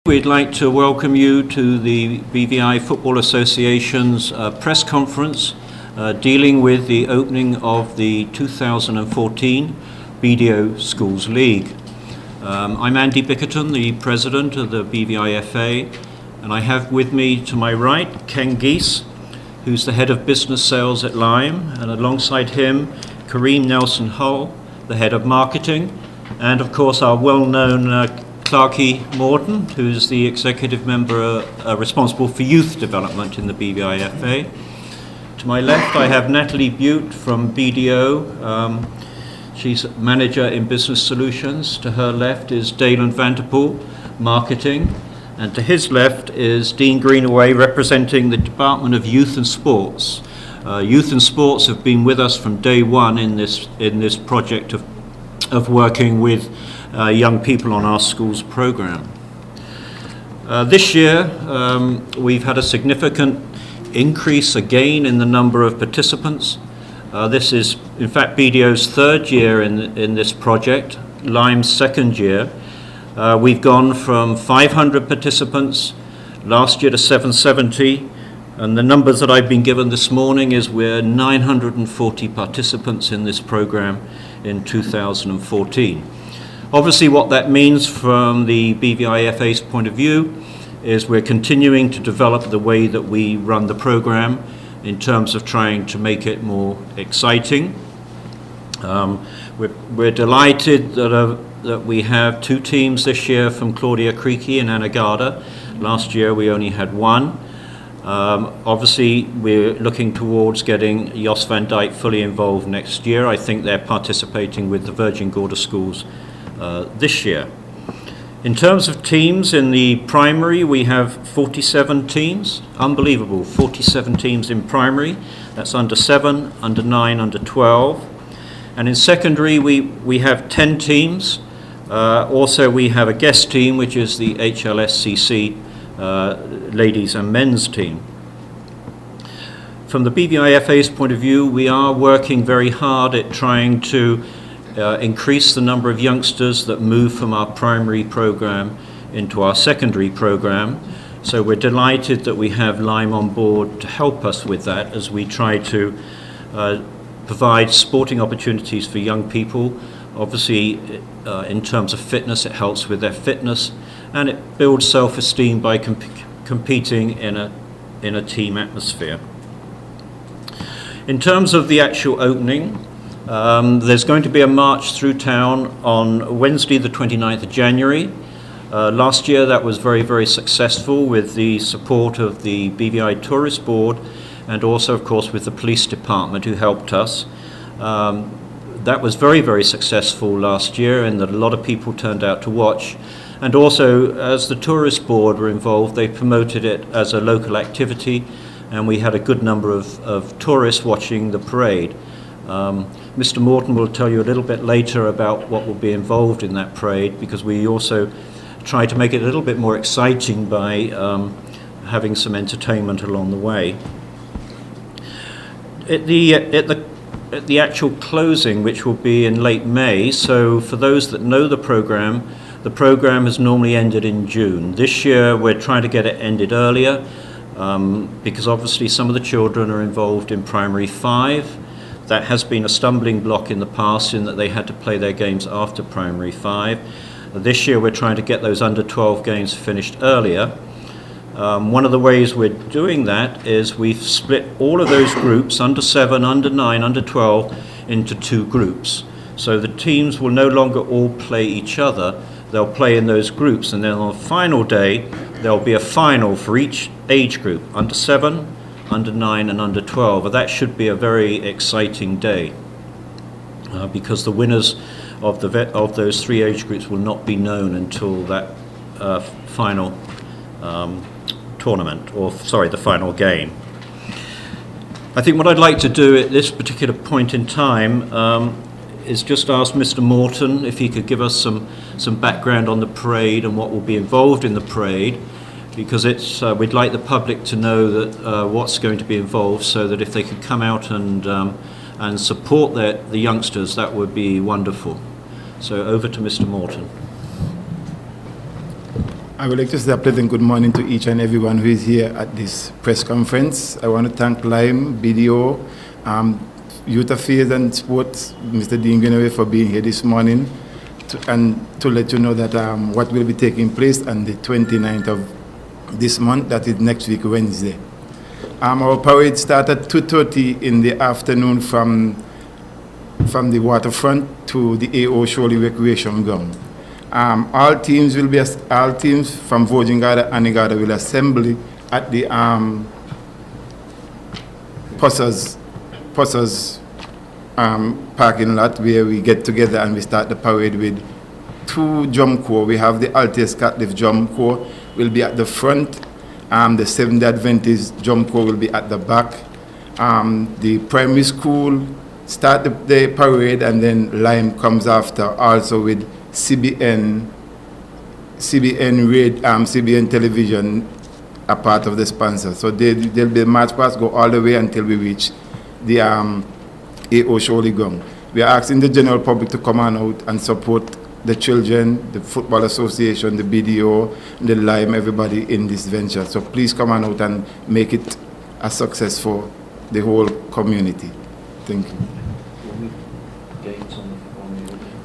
We'd like to welcome you to the BVI Football Association's press conference dealing with the opening of the 2014 BDO Schools League. I'm Andy Bickerton, the president of the BVIFA, and I have with me to my right Ken Geese, who's the head of business sales at Lyme, and alongside him Kareem Nelson-Hull, the head of marketing, and of course our well-known Clarky Morton, who's the executive member responsible for youth development in the BVIFA. To my left, I have Natalie Butte from BDO. She's manager in business solutions. To her left is Dalen Vanderpool, marketing. And to his left is Dean Greenaway, representing the Department of Youth and Sports. Youth and Sports have been with us from day one in this project of working with young people on our school's program. This year, we've had a significant increase again in the number of participants. This is, in fact, BDO's third year in this project, Lyme's second year. We've gone from 500 participants last year to 770, and the numbers that I've been given this morning is we're 940 participants in this program in 2014. Obviously, what that means from the BVIFA's point of view is we're continuing to develop the way that we run the program in terms of trying to make it more exciting. We're delighted that we have two teams this year from Claudia Creekey and Anegada. Last year we only had one. Obviously, we're looking towards getting Jos van Dyke fully involved next year. I think they're participating with the Virgin Gorda schools this year. In terms of teams in the primary, we have 47 teams. Unbelievable, 47 teams in primary. That's under 7, under 9, under 12. And in secondary, we have 10 teams. Also, we have a guest team, which is the HLSCC ladies and men's team. From the BVIFA's point of view, we are working very hard at trying to increase the number of youngsters that move from our primary program into our secondary program. So we're delighted that we have Lyme on board to help us with that as we try to provide sporting opportunities for young people. Obviously, in terms of fitness, it helps with their fitness, and it builds self-esteem by competing in a team atmosphere. In terms of the actual opening, there's going to be a march through town on Wednesday the 29th of January. Last year that was very, very successful with the support of the BVI Tourist Board and also, of course, with the police department who helped us. That was very, very successful last year, and that a lot of people turned out to watch. And also, as the Tourist Board were involved, they promoted it as a local activity, and we had a good number of tourists watching the parade. Mr. Morton will tell you a little bit later about what will be involved in that parade, because we also try to make it a little bit more exciting by having some entertainment along the way. At the actual closing, which will be in late May, so for those that know the program has normally ended in June. This year we're trying to get it ended earlier because obviously some of the children are involved in primary 5. That has been a stumbling block in the past in that they had to play their games after primary 5. This year we're trying to get those under 12 games finished earlier. One of the ways we're doing that is we've split all of those groups, under 7, under 9, under 12, into 2 groups. So the teams will no longer all play each other, they'll play in those groups, and then on the final day there'll be a final for each age group, under 7, under 9 and under 12. That should be a very exciting day because the winners of those 3 age groups will not be known until that final tournament, the final game. I think what I'd like to do at this particular point in time is just ask Mr. Morton if he could give us some background on the parade and what will be involved in the parade, because we'd like the public to know that what's going to be involved, so that if they could come out and support the youngsters, that would be wonderful. So over to Mr. Morton. I would like to say a pleasant good morning to each and everyone who is here at this press conference. I want to thank Lime, BDO, Youth Affairs and Sports, Mr. Dean Greenaway, for being here this morning to let you know that what will be taking place on the 29th of this month, that is next week, Wednesday. Our parade started at 2:30 in the afternoon from the waterfront to the A.O. Shirley Recreation Ground. All teams from Vojingada and Anegada will assemble at the Possers parking lot, where we get together and we start the parade with 2 drum corps. We have the Altius Catholic Drum Corps will be at the front. The Seventh-day Adventist Drum Corps will be at the back. The primary school start the parade, and then Lime comes after, also with CBN Television, a part of the sponsor. So they'll be march past, go all the way until we reach the A.O. Shirley Ground. We are asking the general public to come on out and support the children, the Football Association, the BDO, the Lime, everybody in this venture. So please come on out and make it a success for the whole community. Thank you.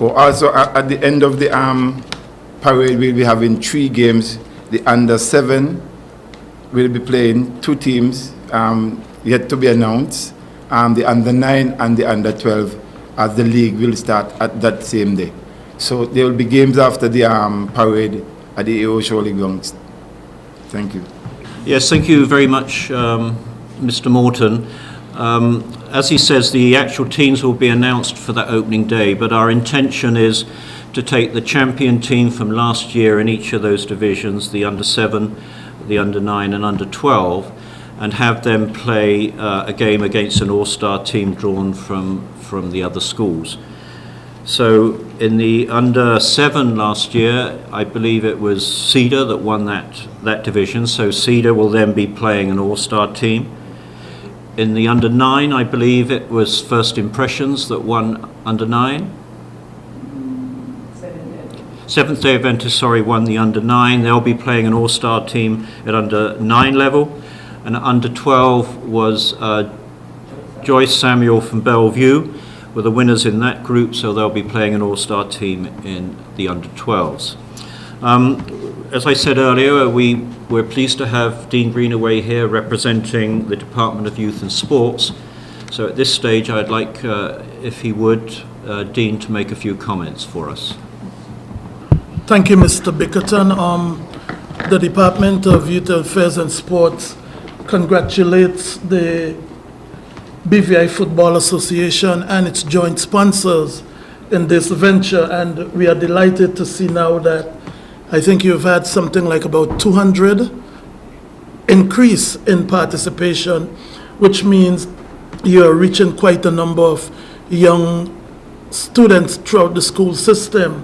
Also, at the end of the parade, we'll be having 3 games. The under-7 will be playing 2 teams yet to be announced. The under-9 and the under-12, as the league will start at that same day. So there will be games after the parade at the A.O. Shirley Grounds. Thank you. Yes, thank you very much, Mr. Morton. As he says, the actual teams will be announced for that opening day, but our intention is to take the champion team from last year in each of those divisions, the under-7, the under-9 and under-12, and have them play a game against an all-star team drawn from the other schools. So in the under-7 last year, I believe it was Cedar that won that division, so Cedar will then be playing an all-star team. In the under-9, I believe it was First Impressions that won under-9. Seventh-day Adventist, won the under-9. They'll be playing an all-star team at under-9 level. And under-12 was Joyce Samuel from Bellevue were the winners in that group, so they'll be playing an all-star team in the under-12s. As I said earlier, we're pleased to have Dean Greenaway here representing the Department of Youth and Sports. So at this stage, I'd like, if he would, Dean, to make a few comments for us. Thank you, Mr. Bickerton. The Department of Youth Affairs and Sports congratulates the BVI Football Association and its joint sponsors in this venture, and we are delighted to see now that I think you've had something like about 200 increase in participation, which means you're reaching quite a number of young students throughout the school system.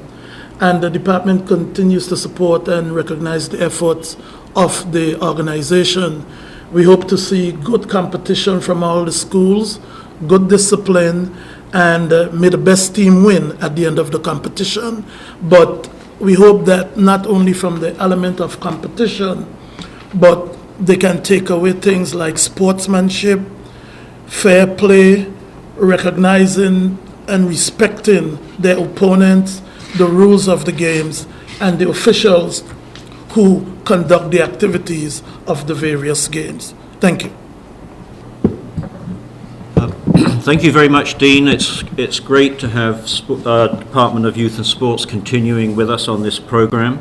And the department continues to support and recognize the efforts of the organization. We hope to see good competition from all the schools, good discipline, and may the best team win at the end of the competition. But we hope that not only from the element of competition, but they can take away things like sportsmanship, fair play, recognizing and respecting their opponents, the rules of the games, and the officials who conduct the activities of the various games. Thank you. Thank you very much, Dean. It's great to have Department of Youth and Sports continuing with us on this program.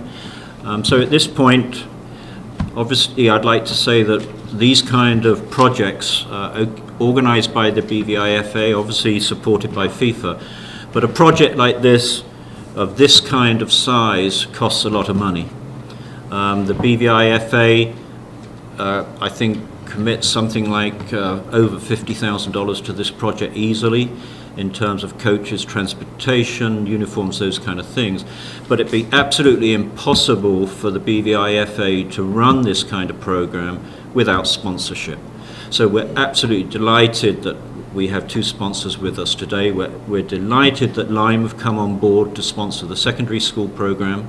So at this point, obviously, I'd like to say that these kind of projects organized by the BVIFA, obviously supported by FIFA, but a project like this, of this kind of size, costs a lot of money. The BVIFA, I think, commits something like over $50,000 to this project easily, in terms of coaches, transportation, uniforms, those kind of things. But it'd be absolutely impossible for the BVIFA to run this kind of program without sponsorship. So we're absolutely delighted that we have 2 sponsors with us today. We're delighted that Lime have come on board to sponsor the secondary school program.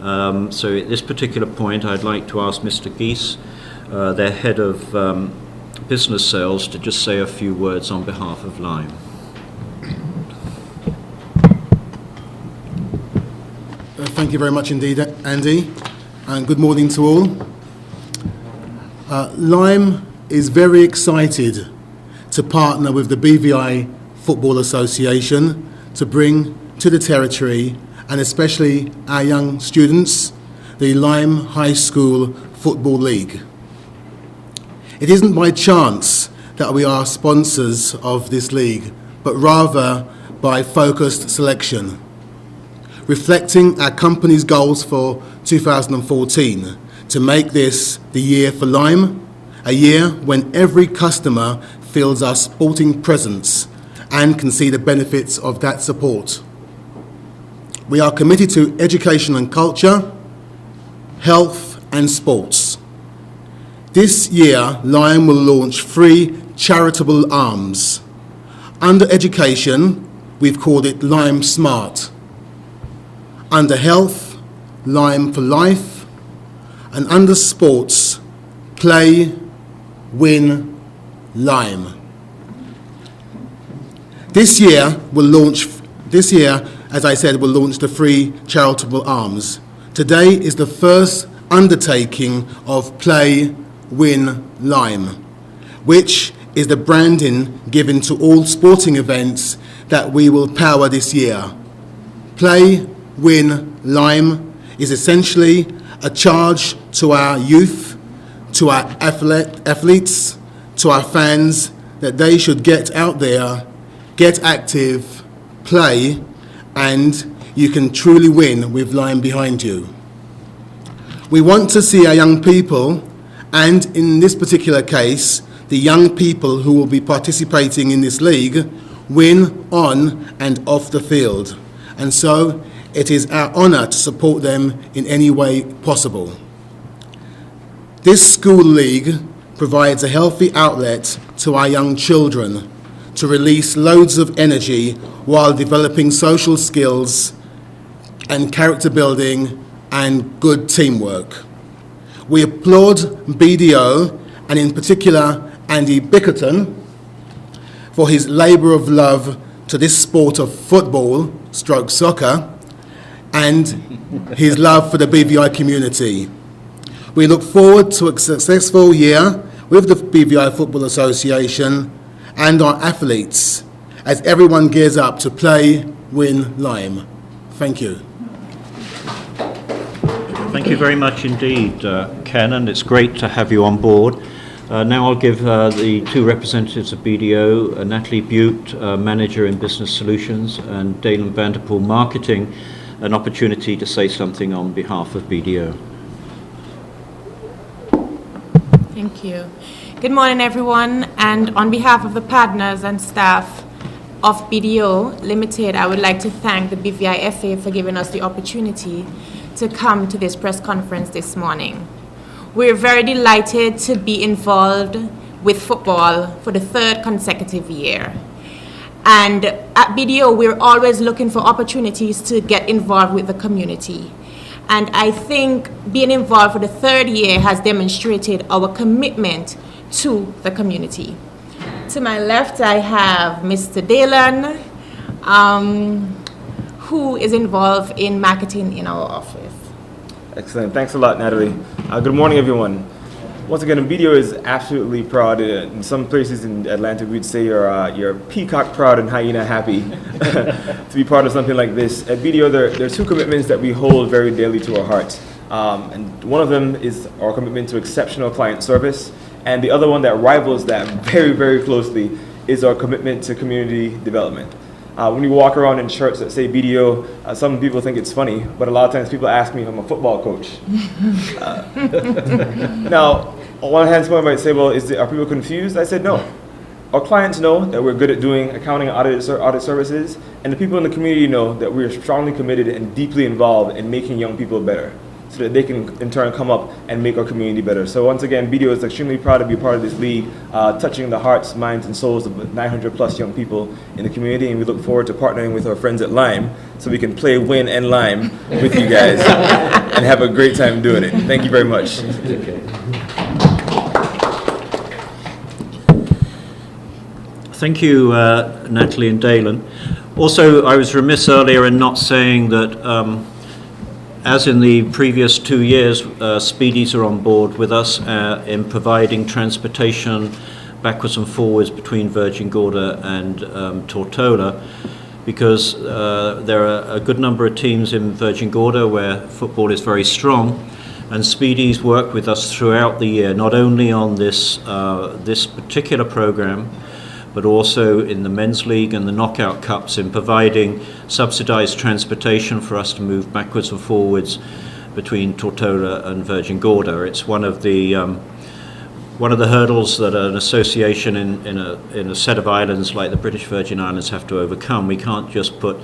So at this particular point, I'd like to ask Mr. Geese, their head of business sales, to just say a few words on behalf of Lime. Thank you very much indeed, Andy, and good morning to all. Lime is very excited to partner with the BVI Football Association to bring to the territory, and especially our young students, the Lime High School Football League. It isn't by chance that we are sponsors of this league, but rather by focused selection, reflecting our company's goals for 2014 to make this the year for Lime, a year when every customer feels our sporting presence and can see the benefits of that support. We are committed to education and culture, health and sports. This year, Lime will launch 3 charitable arms. Under education, we've called it Lime Smart. Under health, Lime for Life. And under sports, Play, Win, Lime. This year, as I said, we'll launch the 3 charitable arms. Today is the first undertaking of Play, Win, Lime, which is the branding given to all sporting events that we will power this year. Play, Win, Lime is essentially a charge to our youth, to our athletes, to our fans, that they should get out there, get active, play, and you can truly win with Lime behind you. We want to see our young people, and in this particular case, the young people who will be participating in this league, win on and off the field. And so it is our honour to support them in any way possible. This school league provides a healthy outlet to our young children to release loads of energy while developing social skills and character building and good teamwork. We applaud BDO, and in particular Andy Bickerton, for his labour of love to this sport of football, stroke soccer, and his love for the BVI community. We look forward to a successful year with the BVI Football Association and our athletes as everyone gears up to Play, Win, Lime. Thank you. Thank you very much indeed, Ken, and it's great to have you on board. Now I'll give the 2 representatives of BDO, Natalie Butte, Manager in Business Solutions, and Dalen Vanderpool, Marketing, an opportunity to say something on behalf of BDO. Thank you. Good morning, everyone. And on behalf of the partners and staff of BDO Limited, I would like to thank the BVI FA for giving us the opportunity to come to this press conference this morning. We're very delighted to be involved with football for the 3rd consecutive year. And at BDO, we're always looking for opportunities to get involved with the community. And I think being involved for the 3rd year has demonstrated our commitment to the community. To my left, I have Mr. Dalen, who is involved in marketing in our office. Excellent. Thanks a lot, Natalie. Good morning, everyone. Once again, BDO is absolutely proud. In some places in Atlanta, we'd say you're peacock proud and hyena happy to be part of something like this. At BDO, there are 2 commitments that we hold very dearly to our hearts. And one of them is our commitment to exceptional client service. And the other one that rivals that very, very closely is our commitment to community development. When you walk around in shirts that say BDO, some people think it's funny, but a lot of times people ask me if I'm a football coach. Now, on one hand, someone might say, well, are people confused? I said, no. Our clients know that we're good at doing accounting and audit services, and the people in the community know that we're strongly committed and deeply involved in making young people better. so that they can in turn come up and make our community better. So once again, BDO is extremely proud to be part of this league, touching the hearts, minds, and souls of 900 plus young people in the community, and we look forward to partnering with our friends at Lime so we can play, win, and Lime with you guys and have a great time doing it. Thank you very much. Thank you, Natalie and Dalen. Also, I was remiss earlier in not saying that, as in the previous 2 years, Speedies are on board with us in providing transportation backwards and forwards between Virgin Gorda and Tortola, because there are a good number of teams in Virgin Gorda where football is very strong, and Speedies work with us throughout the year, not only on this particular program, but also in the Men's League and the Knockout Cups in providing subsidised transportation for us to move backwards and forwards between Tortola and Virgin Gorda. It's one of the hurdles that an association in a set of islands like the British Virgin Islands have to overcome. We can't just put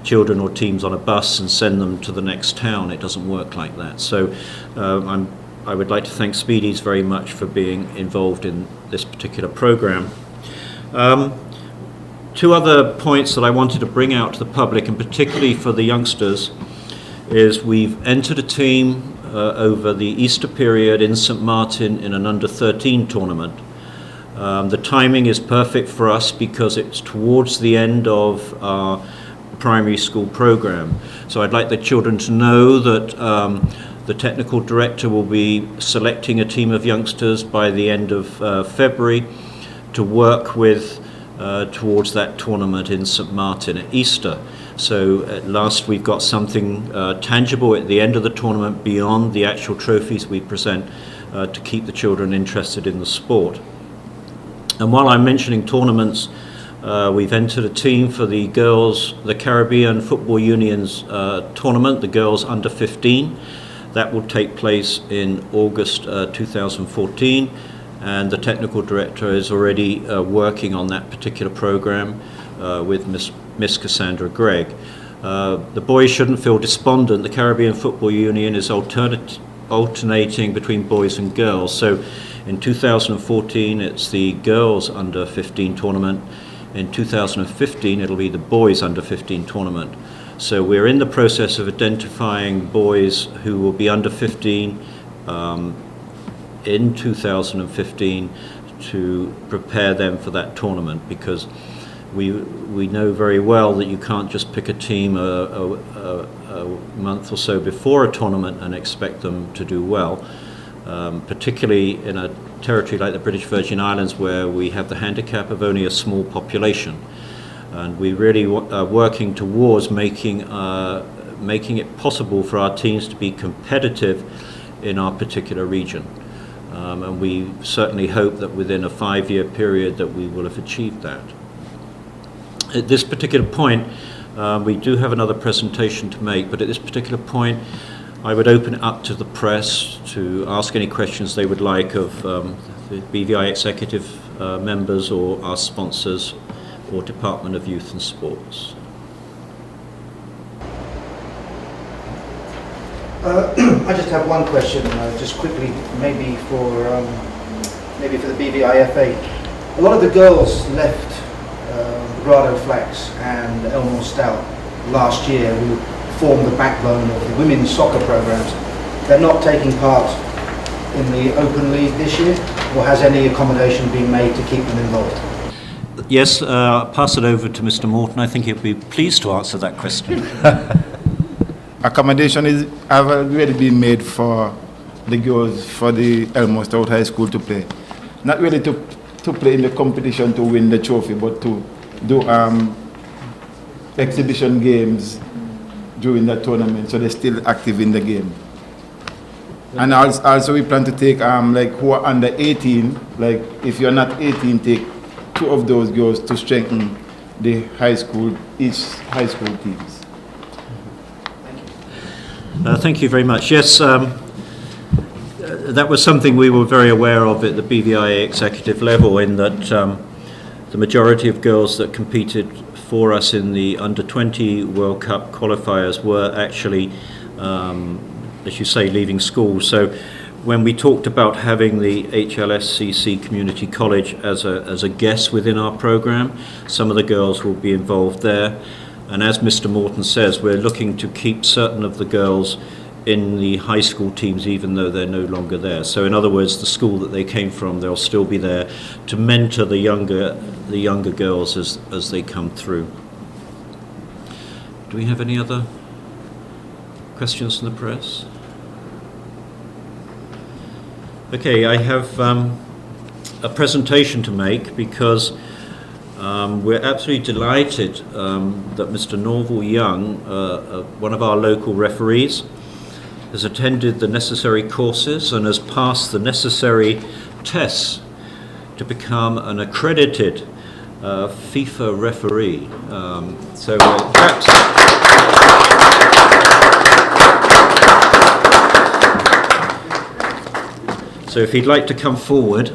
children or teams on a bus and send them to the next town. It doesn't work like that. So I would like to thank Speedies very much for being involved in this particular program. Two other points that I wanted to bring out to the public, and particularly for the youngsters, is we've entered a team over the Easter period in St Martin in an under-13 tournament. The timing is perfect for us because it's towards the end of our primary school program. So I'd like the children to know that the technical director will be selecting a team of youngsters by the end of February to work with towards that tournament in St Martin at Easter. So at last we've got something tangible at the end of the tournament beyond the actual trophies we present to keep the children interested in the sport. And while I'm mentioning tournaments, we've entered a team for the Caribbean Football Union's tournament, the girls under 15. That will take place in August 2014. And the technical director is already working on that particular program with Miss Cassandra Gregg. The boys shouldn't feel despondent. The Caribbean Football Union is alternating between boys and girls. So in 2014, it's the girls under 15 tournament. In 2015, it'll be the boys under 15 tournament. So we're in the process of identifying boys who will be under 15 in 2015 to prepare them for that tournament, because we know very well that you can't just pick a team a month or so before a tournament and expect them to do well, particularly in a territory like the British Virgin Islands where we have the handicap of only a small population. And we really are working towards making it possible for our teams to be competitive in our particular region. And we certainly hope that within a 5-year period that we will have achieved that. At this particular point, we do have another presentation to make, but at this particular point, I would open it up to the press to ask any questions they would like of the BVI executive members or our sponsors or Department of Youth and Sports. I just have one question, just quickly, maybe for the BVIFA. A lot of the girls left Grado Flax and Elmore Stout last year, who formed the backbone of the women's soccer programs. They're not taking part in the Open League this year, or has any accommodation been made to keep them involved? Yes, I'll pass it over to Mr. Morton. I think he'll be pleased to answer that question. Accommodation have already been made for the girls for the Elmore Stout High School to play. Not really to play in the competition to win the trophy, but to do exhibition games during that tournament, so they're still active in the game. And also we plan to take like who are under 18, like if you're not 18, take 2 of those girls to strengthen the each high school teams. Thank you very much. Yes, that was something we were very aware of at the BVI executive level, in that the majority of girls that competed for us in the Under-20 World Cup qualifiers were actually as you say, leaving school. So when we talked about having the HLSCC Community College as a guest within our program, some of the girls will be involved there. And as Mr. Morton says, we're looking to keep certain of the girls in the high school teams even though they're no longer there. So in other words, the school that they came from, they'll still be there to mentor the younger girls as they come through. Do we have any other questions from the press? Okay, I have a presentation to make because we're absolutely delighted that Mr. Norval Young, one of our local referees, has attended the necessary courses and has passed the necessary tests to become an accredited FIFA referee. So perhaps... So if he'd like to come forward.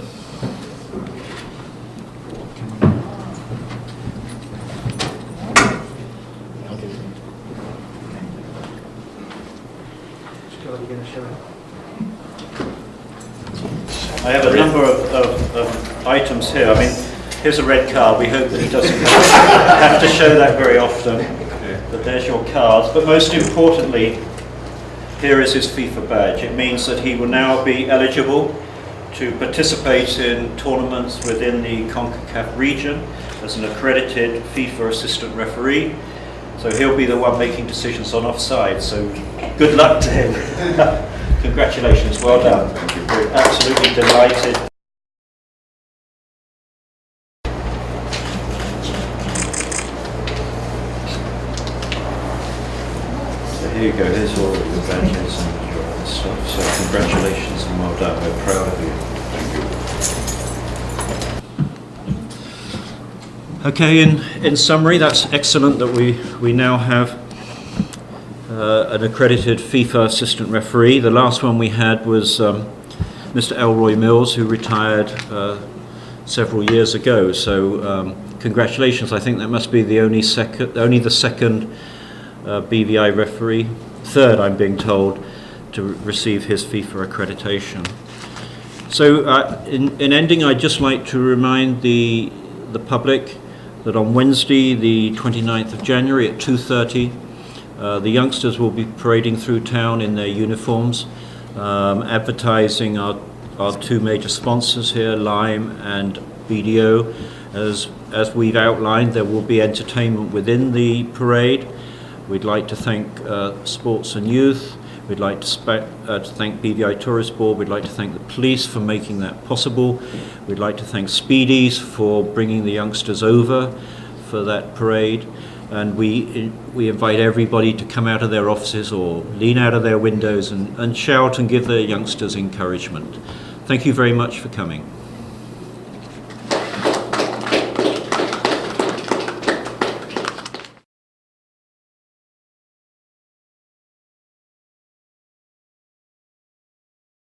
I have a number of items here. I mean, here's a red card. We hope that he doesn't have to show that very often. But there's your cards. But most importantly, here is his FIFA badge. It means that he will now be eligible to participate in tournaments within the CONCACAF region as an accredited FIFA assistant referee. So he'll be the one making decisions on offside. So good luck to him. Congratulations, well done. We're absolutely delighted. So here you go, here's all the badges and your stuff. So congratulations and well done, we're proud of you. Thank you. Okay, in summary, that's excellent that we now have an accredited FIFA assistant referee. The last one we had was Mr. Elroy Mills, who retired several years ago. So congratulations. I think that must be the only the second BVI referee, third I'm being told, to receive his FIFA accreditation. So in ending, I'd just like to remind the public that on Wednesday, the 29th of January at 2:30, the youngsters will be parading through town in their uniforms, advertising our two major sponsors here, Lime and BDO. As we've outlined, there will be entertainment within the parade. We'd like to thank Sports and Youth. We'd like to thank BVI Tourist Board. We'd like to thank the police for making that possible. We'd like to thank Speedies for bringing the youngsters over for that parade. And we invite everybody to come out of their offices or lean out of their windows and shout and give their youngsters encouragement. Thank you very much for coming.